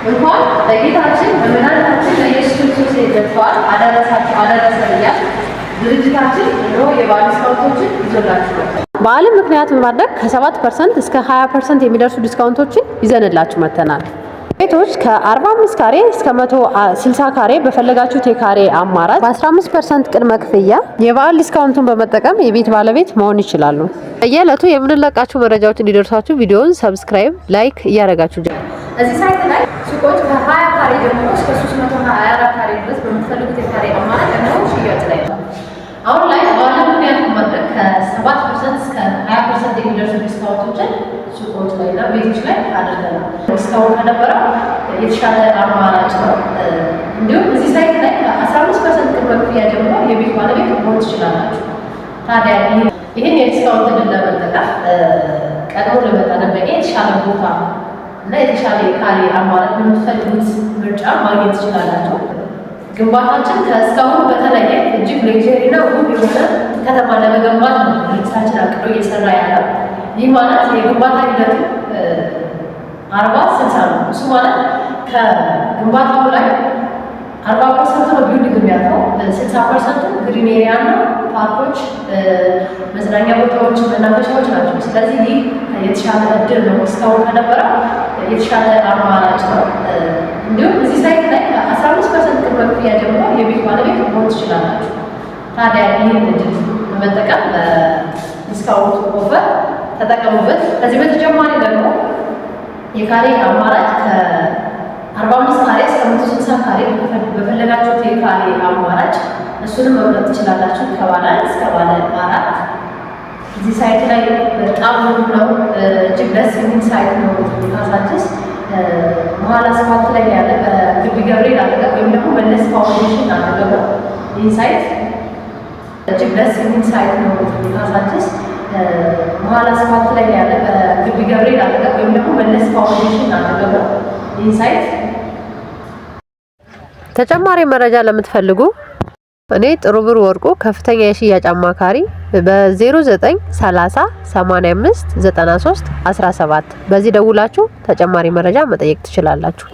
እንኳን ለጌታችን ለመድኃኒታችን ለኢየሱስ ክርስቶስ የልደት በዓል አደረሳችሁ አደረሰን እያልን ድርጅታችን የበዓል ዲስካውንቶችን ይዞላችሁ ነው። በዓልን ምክንያት በማድረግ ከ7% እስከ 20% የሚደርሱ ዲስካውንቶችን ይዘንላችሁ መጥተናል። ቤቶች ከ45 ካሬ እስከ 160 ካሬ በፈለጋችሁት የካሬ አማራጭ በ15% ቅድመ ክፍያ የበዓል ዲስካውንቱን በመጠቀም የቤት ባለቤት መሆን ይችላሉ። በየዕለቱ የምንለቃችሁ መረጃዎች እንዲደርሳችሁ ቪዲዮውን ሰብስክራይብ፣ ላይክ እያደረጋችሁ እዚህ ሳይት ላይ ሱቆች ከ20 ካሬ ጀምሮ እስከ 324 ካሬ ድረስ በምትፈልጉት የካሬ አማራጭ ነው ሽያጭ ላይ ነው። አሁን ላይ በዓልን ምክንያት በማድረግ ከ7% እስከ 20% የሚደርሱ ዲስካውንቶችን ሱቆች ላይ እና ቤቶች ላይ አድርገናል። ዲስካውንት ከነበረው የተሻለ አማራጭ ነው። እንዲሁም እዚህ ሳይት ላይ ከ15% ቅድመ ክፍያ ጀምሮ የቤት ባለቤት መሆን ትችላላችሁ። ታዲያ ይህን የዲስካውንት ዕድል ለመጠቀም ቀድሞ ለመጣ ደንበኛ የተሻለ ቦታ እና የተሻለ የካሬ አማራጭ በምትፈልጉት ምርጫ ማግኘት ትችላላችሁ። ግንባታችን ከእስካሁን በተለየ እጅግ ሌክዠሪ እና ውብ የሆነ ከተማ ለመገንባት ነው ድርጅታችን አቅዶ እየሰራ ያለው። ይህ ማለት የግንባታ ሂደቱ 40-60 ነው። እሱ ማለት ከግንባታው ላይ 40% ነው ቢልዲንግ የሚያልፈው፣ 60% ግሪን ኤሪያ እና ፓርኮች፣ መዝናኛ ቦታዎች፣ መናፈሻዎች ናቸው። ስለዚህ ይህ የተሻለ እድል ነው። እስካሁን ከነበረው የተሻለ አማራጭ ነው። እንዲሁም እዚህ ሳይት ላይ ከ15% ቅድመ ክፍያ ጀምሮ የቤት ባለቤት መሆን ትችላላችሁ። ታዲያ ይህን እድል በመጠቀም ዲስካውንት ኦፈር ተጠቀሙበት። ከዚህ በተጨማሪ ደግሞ የካሬ አማራጭ ከ45 ካሬ እስከ 160 ካሬ በፈለጋችሁት የካሬ አማራጭ እሱንም መምረጥ ትችላላችሁ። ከባለ 1 እስከ ባለ 4 እዚህ ሳይት ላይ በጣም ውብ ነው። እጅግ ደስ የሚል ሳይት ነው። ካሳንችስ መሀል አስፋልት ላይ ያለ በግቢ ገብርኤል አጠገብ ወይም ደግሞ መለስ ፋውንዴሽን አጠገብ ነው። ይህ ሳይት እጅግ ደስ የሚል ሳይት ነው። ካሳንችስ መሀል አስፋልት ላይ ያለ በግቢ ገብርኤል አጠገብ ወይም ደግሞ መለስ ፋውንዴሽን አጠገብ ነው። ይህ ሳይት ተጨማሪ መረጃ ለምትፈልጉ እኔ ጥሩ ብር ወርቁ ከፍተኛ የሽያጭ አማካሪ በ0930 85 93 17 በዚህ ደውላችሁ ተጨማሪ መረጃ መጠየቅ ትችላላችሁ።